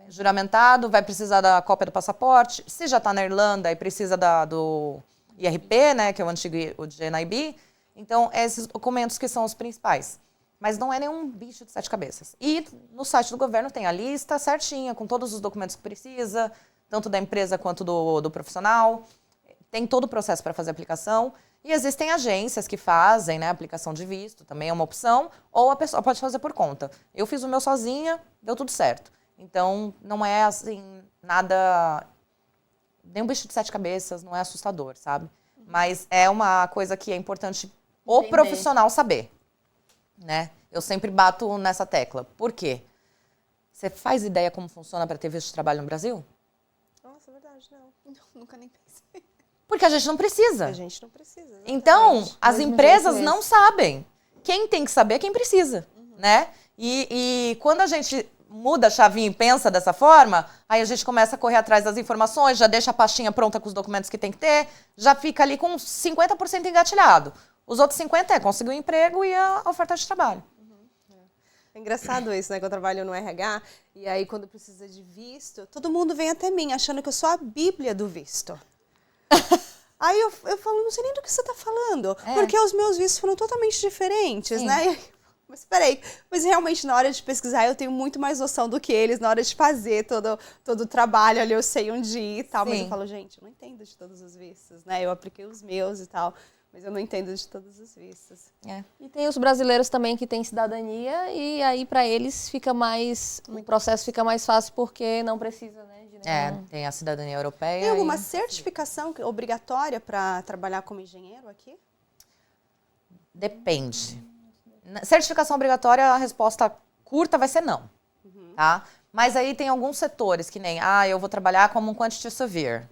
S4: juramentado, vai precisar da cópia do passaporte. Se já está na Irlanda e precisa do IRP, né, que é o antigo GNIB, então esses documentos que são os principais. Mas não é nenhum bicho de 7 cabeças. E no site do governo tem a lista certinha, com todos os documentos que precisa, tanto da empresa quanto do profissional. Tem todo o processo para fazer a aplicação. E existem agências que fazem, né, aplicação de visto, também é uma opção, ou a pessoa pode fazer por conta. Eu fiz o meu sozinha, deu tudo certo. Então, não é assim, nada, nem um bicho de 7 cabeças, não é assustador, sabe? Mas é uma coisa que é importante o profissional saber, né? Eu sempre bato nessa tecla. Por quê? Você faz ideia como funciona para ter visto de trabalho no Brasil?
S5: Nossa, é verdade, não.
S1: Nunca nem pensei.
S4: Porque a gente não precisa.
S5: A gente não precisa. Exatamente.
S4: Então, as
S3: Mesmo
S4: empresas
S3: jeito
S4: não sabem. Quem tem que saber é quem precisa, né? E quando a gente muda a chavinha e pensa dessa forma, aí a gente começa a correr atrás das informações, já deixa a pastinha pronta com os documentos que tem que ter, já fica ali com 50% engatilhado. Os outros 50% é conseguir um emprego e a oferta de trabalho.
S5: É engraçado isso, né? Que eu trabalho no RH e aí quando precisa de visto, todo mundo vem até mim achando que eu sou a bíblia do visto. Aí eu falo, não sei nem do que você está falando, porque os meus vistos foram totalmente diferentes, né? Mas peraí, mas realmente na hora de pesquisar eu tenho muito mais noção do que eles, na hora de fazer todo o trabalho ali, eu sei onde ir e tal, mas eu falo, gente, eu não entendo de todos os vistos, né? Eu apliquei os meus e tal, mas eu não entendo de todos os vistos.
S3: E tem os brasileiros também que têm cidadania e aí para eles fica mais, o processo fica mais fácil porque não precisa, né, de né?
S4: Tem a cidadania europeia.
S2: Tem alguma certificação obrigatória para trabalhar como engenheiro aqui?
S4: Depende. Certificação obrigatória, a resposta curta vai ser não. Tá? Mas aí tem alguns setores, que nem, eu vou trabalhar como um quantity surveyor.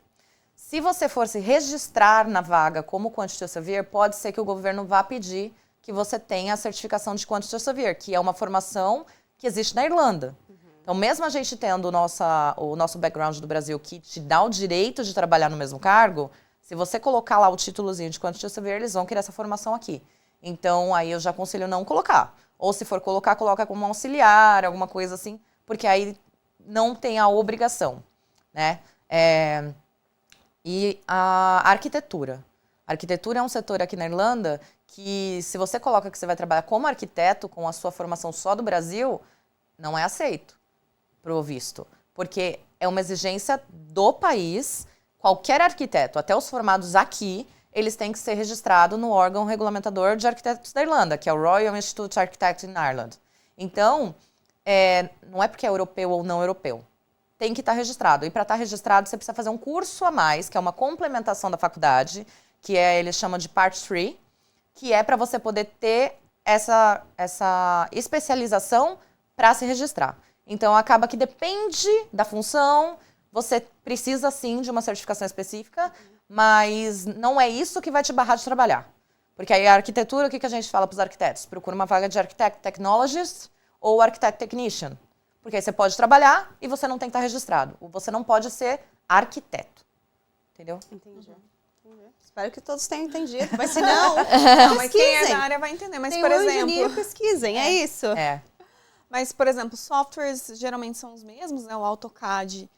S4: Se você for se registrar na vaga como quantity surveyor, pode ser que o governo vá pedir que você tenha a certificação de quantity surveyor, que é uma formação que existe na Irlanda. Então, mesmo a gente tendo o nosso background do Brasil, que te dá o direito de trabalhar no mesmo cargo, se você colocar lá o títulozinho de quantity surveyor, eles vão querer essa formação aqui. Então, aí eu já aconselho não colocar. Ou se for colocar, coloca como auxiliar, alguma coisa assim, porque aí não tem a obrigação, né? E a arquitetura. A arquitetura é um setor aqui na Irlanda que, se você coloca que você vai trabalhar como arquiteto, com a sua formação só do Brasil, não é aceito pro visto. Porque é uma exigência do país. Qualquer arquiteto, até os formados aqui, eles têm que ser registrados no órgão regulamentador de arquitetos da Irlanda, que é o Royal Institute of Architects in Ireland. Então, não é porque é europeu ou não europeu. Tem que estar registrado. E para estar registrado, você precisa fazer um curso a mais, que é uma complementação da faculdade, que eles chamam de Part 3, que é para você poder ter essa especialização para se registrar. Então, acaba que depende da função, você precisa, sim, de uma certificação específica, mas não é isso que vai te barrar de trabalhar. Porque aí a arquitetura, o que a gente fala para os arquitetos? Procura uma vaga de Architect Technologist ou Architect Technician. Porque aí você pode trabalhar e você não tem que estar registrado. Você não pode ser arquiteto. Entendeu?
S2: Entendi. Espero que todos tenham entendido, mas se não,
S1: mas quem é da área vai entender. Mas,
S2: tem
S1: por
S2: um
S1: exemplo...
S2: engenheiro, pesquisem, é isso.
S1: Mas, por exemplo, softwares geralmente são os mesmos, né? O AutoCAD.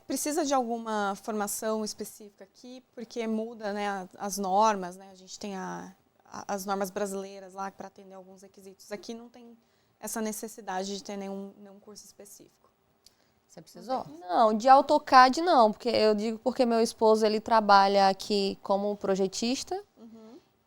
S1: Precisa de alguma formação específica aqui, porque muda, né, as normas, né? A gente tem as normas brasileiras lá para atender alguns requisitos. Aqui não tem essa necessidade de ter nenhum curso específico.
S4: Você precisou?
S3: Não, de AutoCAD não, porque meu esposo ele trabalha aqui como projetista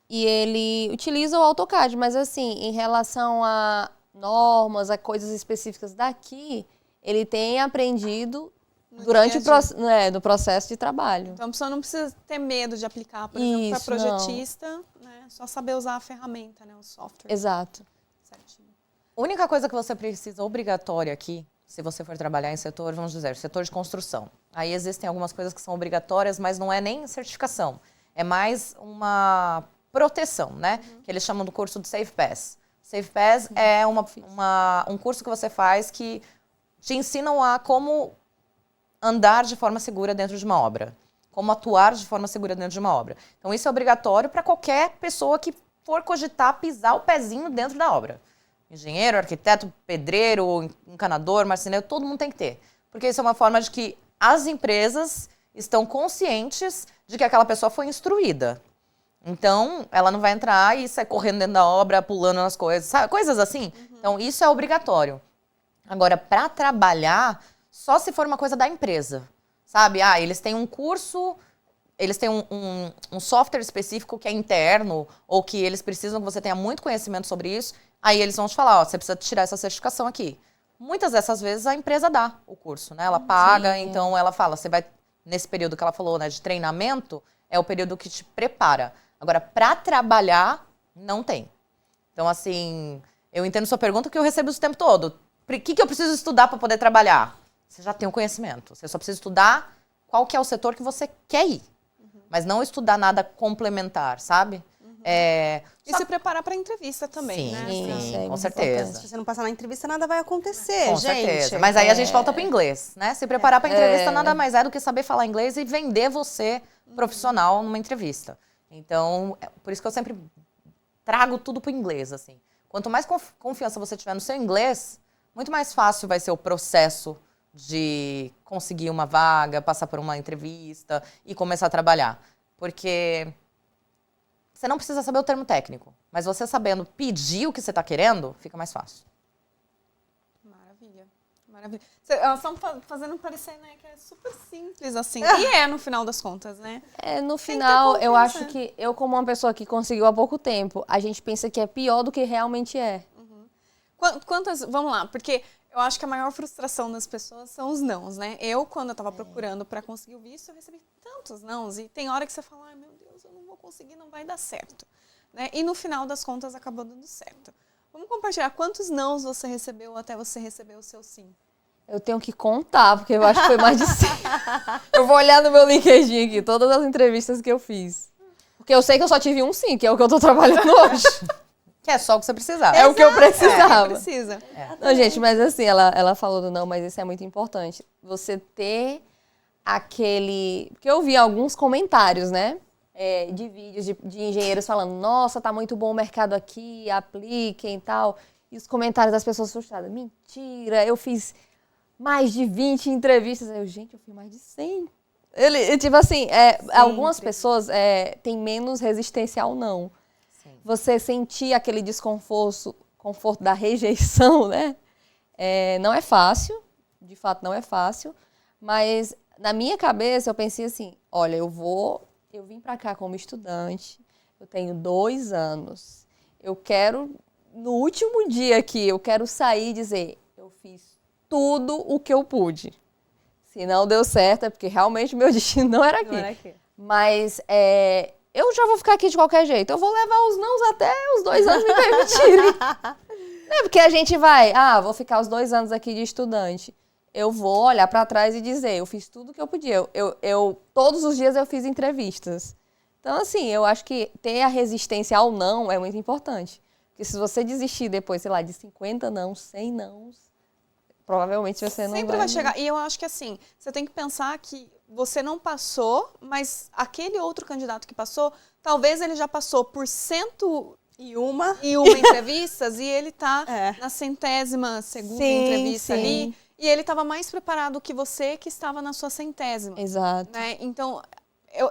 S3: e ele utiliza o AutoCAD, mas assim, em relação a normas, a coisas específicas daqui, ele tem aprendido durante o processo de trabalho.
S1: Então a pessoa não precisa ter medo de aplicar, por exemplo, para projetista, né? Só saber usar a ferramenta, né, o software.
S3: Exato.
S1: Certinho.
S4: A única coisa que você precisa obrigatória aqui, se você for trabalhar em setor, vamos dizer, setor de construção. Aí existem algumas coisas que são obrigatórias, mas não é nem certificação. É mais uma proteção, né? Que eles chamam do curso de Safe Pass. Safe Pass é um curso que você faz que te ensinam a como andar de forma segura dentro de uma obra. Como atuar de forma segura dentro de uma obra. Então isso é obrigatório para qualquer pessoa que for cogitar pisar o pezinho dentro da obra. Engenheiro, arquiteto, pedreiro, encanador, marceneiro, todo mundo tem que ter. Porque isso é uma forma de que as empresas estão conscientes de que aquela pessoa foi instruída. Então, ela não vai entrar e sair correndo dentro da obra, pulando nas coisas, sabe? Coisas assim. Então, isso é obrigatório. Agora, para trabalhar, só se for uma coisa da empresa. Sabe? Eles têm um curso, eles têm um software específico que é interno, ou que eles precisam que você tenha muito conhecimento sobre isso. Aí eles vão te falar, você precisa tirar essa certificação aqui. Muitas dessas vezes a empresa dá o curso, né? Ela paga, então ela fala, você vai, nesse período que ela falou, né, de treinamento, é o período que te prepara. Agora, para trabalhar, não tem. Então, assim, eu entendo sua pergunta porque eu recebo isso o tempo todo. O que eu preciso estudar para poder trabalhar? Você já tem o conhecimento. Você só precisa estudar qual que é o setor que você quer ir. Mas não estudar nada complementar, sabe?
S1: E se preparar para a entrevista também, né?
S4: Sim, com certeza.
S2: Se você não passar na entrevista, nada vai acontecer,
S4: Com
S2: gente.
S4: certeza. Mas aí a gente volta pro inglês, né? Se preparar para a entrevista nada mais é do que saber falar inglês e vender você profissional numa entrevista. Então, por isso que eu sempre trago tudo pro inglês, assim. Quanto mais confiança você tiver no seu inglês, muito mais fácil vai ser o processo de conseguir uma vaga, passar por uma entrevista e começar a trabalhar. Porque você não precisa saber o termo técnico, mas você sabendo pedir o que você está querendo, fica mais fácil.
S1: Maravilha. Maravilha. Elas estão fazendo parecer, né, que é super simples, assim. E no final das contas, né?
S3: No final, eu acho que eu, como uma pessoa que conseguiu há pouco tempo, a gente pensa que é pior do que realmente é.
S1: Quantas, vamos lá, porque Eu acho que a maior frustração das pessoas são os nãos, né? Eu, quando eu tava procurando para conseguir o visto, eu recebi tantos nãos. E tem hora que você fala, ai meu Deus, eu não vou conseguir, não vai dar certo. Né? E no final das contas acabou dando certo. Vamos compartilhar quantos nãos você recebeu até você receber o seu sim.
S3: Eu tenho que contar, porque eu acho que foi mais de 100. Eu vou olhar no meu LinkedIn aqui, todas as entrevistas que eu fiz. Porque eu sei que eu só tive um sim, que é o que eu tô trabalhando hoje.
S4: Que é só o que você precisava.
S3: É o que eu precisava.
S1: Precisa.
S3: Não, gente, mas assim, ela falou do não, mas isso é muito importante. Você ter aquele... Porque eu vi alguns comentários, né? De vídeos de engenheiros falando, nossa, tá muito bom o mercado aqui, apliquem e tal. E os comentários das pessoas frustradas. Mentira, eu fiz mais de 20 entrevistas. Aí eu, gente, eu fiz mais de 100. Tipo assim, algumas pessoas têm menos resistência ao não. Sim. Você sentir aquele conforto da rejeição, né? Não é fácil, de fato não é fácil, mas na minha cabeça eu pensei assim, olha, eu vim pra cá como estudante, eu tenho 2 anos, eu quero, no último dia aqui, eu quero sair e dizer, eu fiz tudo o que eu pude. Se não deu certo, é porque realmente meu destino não era aqui. Não era aqui. Mas eu já vou ficar aqui de qualquer jeito. Eu vou levar os nãos até os 2 anos me permitirem. Porque a gente vai, vou ficar os 2 anos aqui de estudante. Eu vou olhar para trás e dizer, eu fiz tudo que eu podia. Todos os dias eu fiz entrevistas. Então, assim, eu acho que ter a resistência ao não é muito importante. Porque se você desistir depois, sei lá, de 50 não, 100 não, provavelmente você não
S1: sempre vai chegar. E eu acho que assim, você tem que pensar que você não passou, mas aquele outro candidato que passou, talvez ele já passou por 101 entrevistas e ele tá na 100ª entrevista ali. E ele estava mais preparado que você que estava na sua 100ª.
S3: Exato.
S1: Né? Então,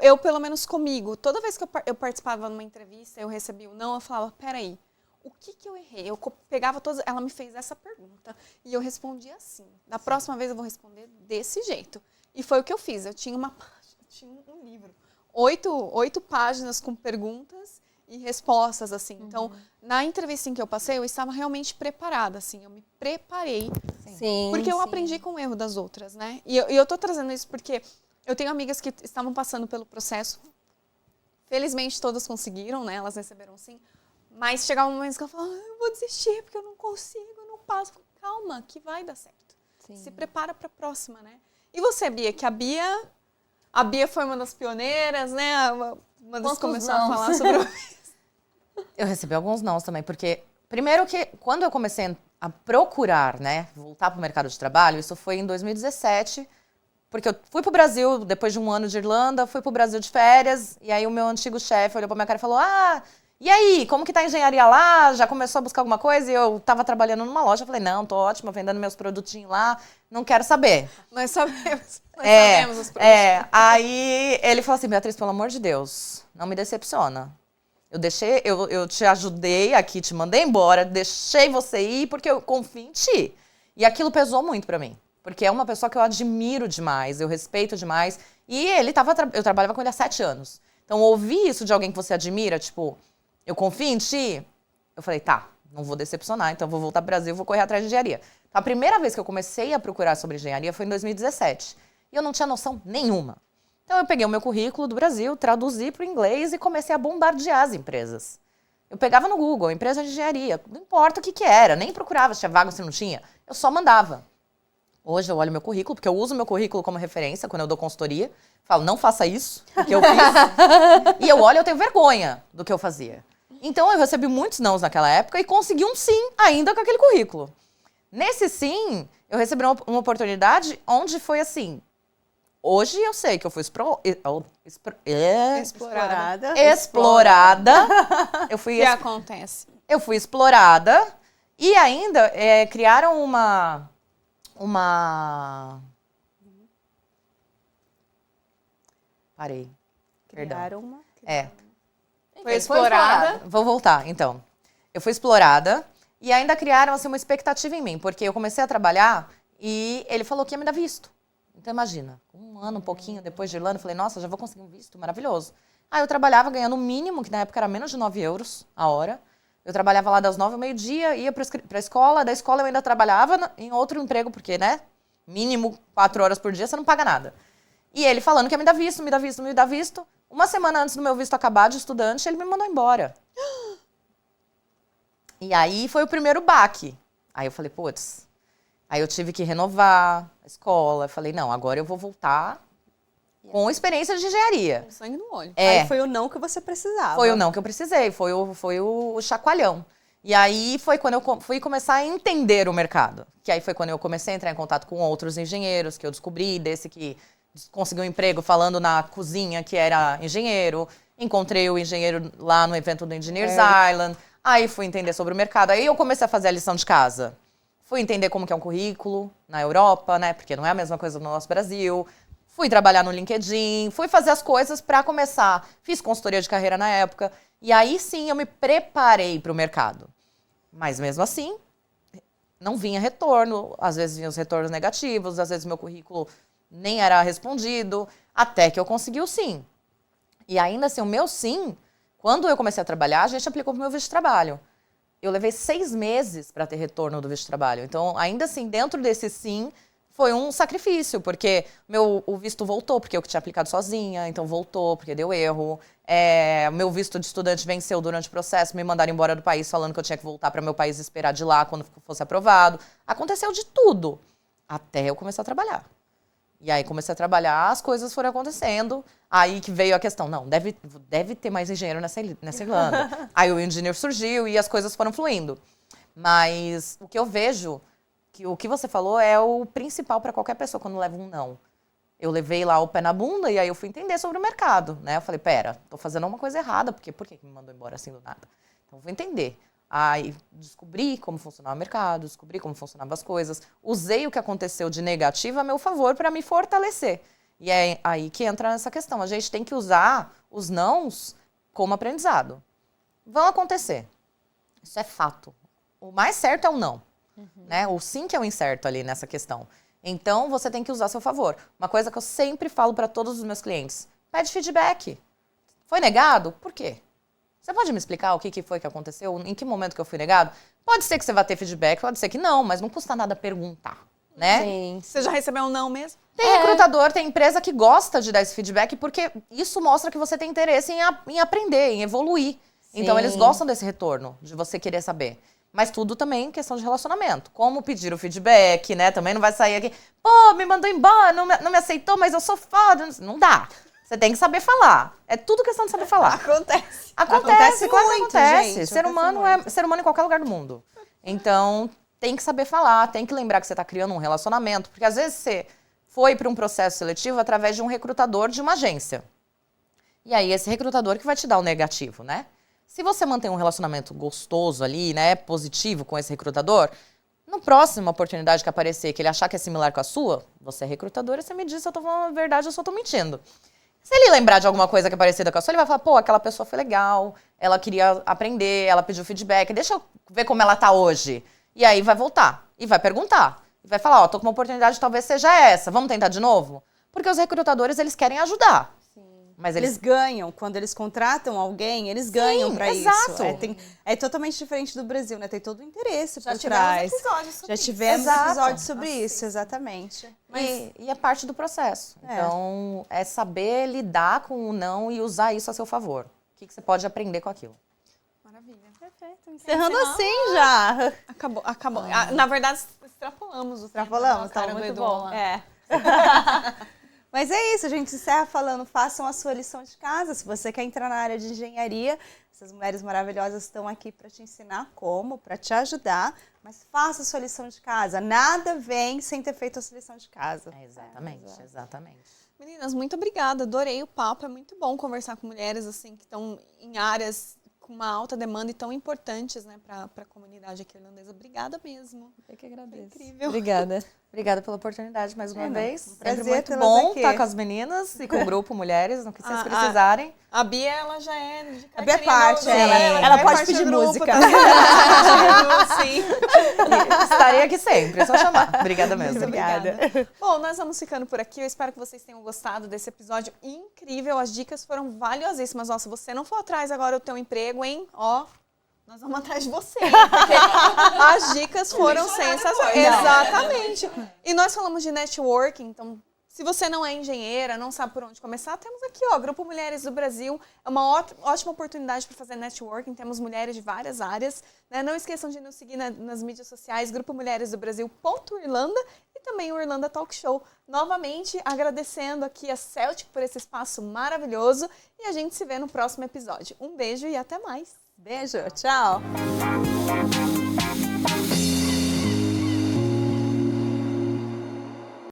S1: eu pelo menos comigo, toda vez que eu participava de uma entrevista, eu recebia um não, eu falava, peraí, o que eu errei? Eu pegava todas... Ela me fez essa pergunta e eu respondia assim. Da próxima vez eu vou responder desse jeito. E foi o que eu fiz. Eu tinha um livro. 8 páginas com perguntas e respostas, assim. Uhum. Então, na entrevista em que eu passei, eu estava realmente preparada, assim. Eu me preparei.
S3: Sim,
S1: porque eu aprendi com o erro das outras, né? E eu tô trazendo isso porque eu tenho amigas que estavam passando pelo processo. Felizmente, todas conseguiram, né? Elas receberam sim. Mas chegava um momento que eu falava, eu vou desistir, porque eu não consigo, eu não passo. Calma, que vai dar certo. Sim. Se prepara para a próxima, né? E você, Bia? Que a Bia foi uma das pioneiras, né? Uma das que começou a falar sobre isso.
S4: Eu recebi alguns nãos também, porque... Primeiro que, quando eu comecei a procurar, né? Voltar para o mercado de trabalho, isso foi em 2017... Porque eu fui pro Brasil, depois de um ano de Irlanda, fui pro Brasil de férias, e aí o meu antigo chefe olhou pra minha cara e falou, e aí, como que tá a engenharia lá? Já começou a buscar alguma coisa? E eu tava trabalhando numa loja, eu falei, não, tô ótima, vendendo meus produtinhos lá, não quero saber.
S1: Nós sabemos os produtos.
S4: Aí ele falou assim, Beatriz, pelo amor de Deus, não me decepciona. Eu te ajudei aqui, te mandei embora, deixei você ir porque eu confio em ti. E aquilo pesou muito pra mim. Porque é uma pessoa que eu admiro demais, eu respeito demais. E eu trabalhava com ele há 7 anos. Então, ouvir isso de alguém que você admira, tipo, eu confio em ti, eu falei, tá, não vou decepcionar, então vou voltar pro Brasil, vou correr atrás de engenharia. Então, a primeira vez que eu comecei a procurar sobre engenharia foi em 2017. E eu não tinha noção nenhuma. Então, eu peguei o meu currículo do Brasil, traduzi para o inglês e comecei a bombardear as empresas. Eu pegava no Google, empresa de engenharia, não importa o que era, nem procurava se tinha vaga ou se não tinha, eu só mandava. Hoje eu olho meu currículo, porque eu uso meu currículo como referência quando eu dou consultoria. Falo, não faça isso, porque eu fiz. E eu olho e eu tenho vergonha do que eu fazia. Então eu recebi muitos nãos naquela época e consegui um sim ainda com aquele currículo. Nesse sim, eu recebi uma oportunidade onde foi assim. Hoje eu sei que eu fui explorada.
S1: O que acontece?
S4: Eu fui explorada e ainda criaram uma... Parei.
S5: Criaram uma...
S1: Foi explorada.
S4: Vou voltar, então. Eu fui explorada e ainda criaram assim, uma expectativa em mim, porque eu comecei a trabalhar e ele falou que ia me dar visto. Então imagina, um ano, um pouquinho depois de Irlanda, eu falei, nossa, já vou conseguir um visto, maravilhoso. Aí eu trabalhava ganhando o mínimo, que na época era menos de 9 euros a hora. Eu trabalhava lá das 9 ao meio-dia, ia pra escola, da escola eu ainda trabalhava em outro emprego, porque, né, mínimo 4 horas por dia, você não paga nada. E ele falando que ia me dar visto, me dar visto, me dar visto. Uma semana antes do meu visto acabar de estudante, ele me mandou embora. E aí foi o primeiro baque. Aí eu falei, putz. Aí eu tive que renovar a escola. Eu falei, não, agora eu vou voltar com experiência de engenharia.
S1: Com sangue no olho.
S5: Aí foi o não que você precisava.
S4: Foi o não que eu precisei, foi o chacoalhão. E aí foi quando eu fui começar a entender o mercado. Que aí foi quando eu comecei a entrar em contato com outros engenheiros, que eu descobri, desse que conseguiu um emprego falando na cozinha, que era engenheiro. Encontrei o engenheiro lá no evento do Engineers Island. Aí fui entender sobre o mercado. Aí eu comecei a fazer a lição de casa. Fui entender como que é um currículo na Europa, né? Porque não é a mesma coisa no nosso Brasil. Fui trabalhar no LinkedIn, fui fazer as coisas para começar. Fiz consultoria de carreira na época. E aí sim eu me preparei para o mercado. Mas mesmo assim, não vinha retorno. Às vezes vinham os retornos negativos, às vezes meu currículo nem era respondido. Até que eu consegui o sim. E ainda assim, o meu sim, quando eu comecei a trabalhar, a gente aplicou para o meu visto de trabalho. Eu levei 6 meses para ter retorno do visto de trabalho. Então, ainda assim, dentro desse sim, foi um sacrifício, porque o visto voltou, porque eu tinha aplicado sozinha, então voltou, porque deu erro. Meu visto de estudante venceu durante o processo, me mandaram embora do país falando que eu tinha que voltar para meu país e esperar de lá quando fosse aprovado. Aconteceu de tudo, até eu começar a trabalhar. E aí comecei a trabalhar, as coisas foram acontecendo. Aí que veio a questão, não, deve ter mais engenheiro nessa Irlanda. Aí o engineer surgiu e as coisas foram fluindo. Mas o que eu vejo, que o que você falou é o principal para qualquer pessoa quando leva um não. Eu levei lá o pé na bunda e aí eu fui entender sobre o mercado, né? Eu falei, pera, tô fazendo uma coisa errada, por que me mandou embora assim do nada? Então eu vou entender. Aí descobri como funcionava o mercado, descobri como funcionavam as coisas, usei o que aconteceu de negativo a meu favor para me fortalecer. E é aí que entra nessa questão. A gente tem que usar os nãos como aprendizado. Vão acontecer. Isso é fato. O mais certo é o não. Né? O sim que é o incerto ali nessa questão. Então, você tem que usar a seu favor. Uma coisa que eu sempre falo para todos os meus clientes. Pede feedback. Foi negado? Por quê? Você pode me explicar o que foi que aconteceu? Em que momento que eu fui negado? Pode ser que você vá ter feedback, pode ser que não, mas não custa nada perguntar, né?
S3: Sim.
S1: Você já recebeu um não mesmo?
S4: Tem recrutador, tem empresa que gosta de dar esse feedback porque isso mostra que você tem interesse em aprender, em evoluir.
S3: Sim.
S4: Então, eles gostam desse retorno, de você querer saber. Mas tudo também questão de relacionamento. Como pedir o feedback, né? Também não vai sair aqui, pô, me mandou embora, não me aceitou, mas eu sou foda. Não dá. Você tem que saber falar. É tudo questão de saber falar.
S1: Acontece.
S4: Acontece, claro que
S5: muito,
S4: acontece.
S5: gente,
S4: Ser humano é ser humano em qualquer lugar do mundo. Então, tem que saber falar, tem que lembrar que você está criando um relacionamento. Porque às vezes você foi para um processo seletivo através de um recrutador de uma agência. E aí, esse recrutador que vai te dar o negativo, né? Se você mantém um relacionamento gostoso ali, né, positivo com esse recrutador, no próximo oportunidade que aparecer, que ele achar que é similar com a sua, você é recrutador e você me diz se eu tô falando a verdade ou se eu tô mentindo. Se ele lembrar de alguma coisa que é parecida com a sua, ele vai falar, pô, aquela pessoa foi legal, ela queria aprender, ela pediu feedback, deixa eu ver como ela tá hoje. E aí vai voltar e vai perguntar. E vai falar, ó, tô com uma oportunidade, talvez seja essa, vamos tentar de novo? Porque os recrutadores, eles querem ajudar. Mas
S5: Eles ganham, quando eles contratam alguém, eles ganham pra
S4: exato.
S5: isso. É totalmente diferente do Brasil, né? Tem todo o interesse
S1: Já
S5: por
S1: tivemos
S5: trás.
S1: episódios sobre
S5: Já
S1: isso.
S5: tivemos
S4: Exato.
S5: episódios sobre isso, exatamente.
S4: E é parte do processo. Então, é saber lidar com o não e usar isso a seu favor. O que você pode aprender com aquilo.
S1: Maravilha.
S5: Perfeito. Encerrando assim já.
S1: Acabou. Na verdade, extrapolamos o
S5: Extrapolamos,
S1: tempo.
S5: tava
S1: Cara do
S5: muito
S1: Edu
S5: bom.
S1: lá.
S5: É. Mas é isso, a gente encerra falando, façam a sua lição de casa. Se você quer entrar na área de engenharia, essas mulheres maravilhosas estão aqui para te ensinar como, para te ajudar. Mas faça a sua lição de casa. Nada vem sem ter feito a sua lição de casa.
S4: Exatamente.
S1: Meninas, muito obrigada. Adorei o papo. É muito bom conversar com mulheres assim que estão em áreas com uma alta demanda e tão importantes, né, para a comunidade aqui irlandesa. Obrigada mesmo.
S3: Eu que agradeço.
S1: Foi incrível.
S3: Obrigada.
S4: Obrigada pela oportunidade mais uma vez.
S5: Um prazer
S4: Sempre muito
S5: tê-las
S4: bom
S5: aqui.
S4: estar com as meninas e com o grupo Mulheres, no que vocês
S1: Ah,
S4: precisarem.
S1: A Bia, ela já é de
S5: A Bia é
S1: carteirinha
S5: parte,
S1: do-
S5: ela
S1: é
S5: pode
S1: parte
S5: pedir
S1: do grupo,
S5: música.
S1: tá? Sim.
S4: E estarei aqui sempre, é só chamar. Obrigada mesmo.
S5: Obrigada.
S1: Bom, nós vamos ficando por aqui. Eu espero que vocês tenham gostado desse episódio incrível. As dicas foram valiosíssimas. Ó, se você não for atrás agora do teu emprego, hein? Ó, nós vamos atrás de você, porque as dicas foram sensacionais. Exatamente. E nós falamos de networking, então, se você não é engenheira, não sabe por onde começar, temos aqui, ó, Grupo Mulheres do Brasil. É uma ótima oportunidade para fazer networking. Temos mulheres de várias áreas, né? Não esqueçam de nos seguir nas mídias sociais, Grupo Mulheres do Brasil.Irlanda e também o Irlanda Talk Show. Novamente, agradecendo aqui a Celtic por esse espaço maravilhoso e a gente se vê no próximo episódio. Um beijo e até mais.
S2: Beijo, tchau!